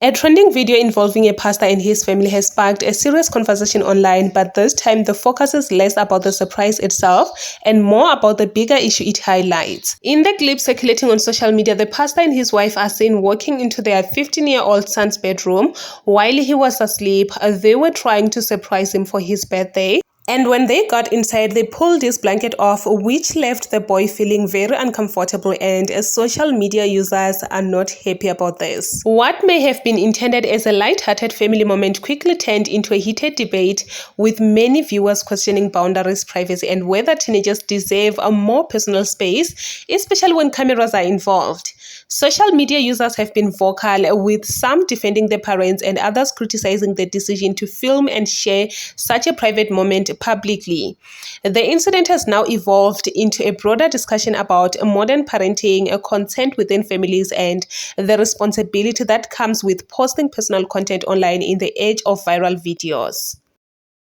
A trending video involving a pastor and his family has sparked a serious conversation online, but this time the focus is less about the surprise itself and more about the bigger issue it highlights. In the clip circulating on social media, the pastor and his wife are seen walking into their 15-year-old son's bedroom while he was asleep. They were trying to surprise him for his birthday. And when they got inside, they pulled his blanket off, which left the boy feeling very uncomfortable, and as social media users are not happy about this. What may have been intended as a light-hearted family moment quickly turned into a heated debate, with many viewers questioning boundaries, privacy, and whether teenagers deserve a more personal space, especially when cameras are involved. Social media users have been vocal, with some defending the parents and others criticizing the decision to film and share such a private moment publicly. The incident has now evolved into a broader discussion about modern parenting, consent within families, and the responsibility that comes with posting personal content online in the age of viral videos.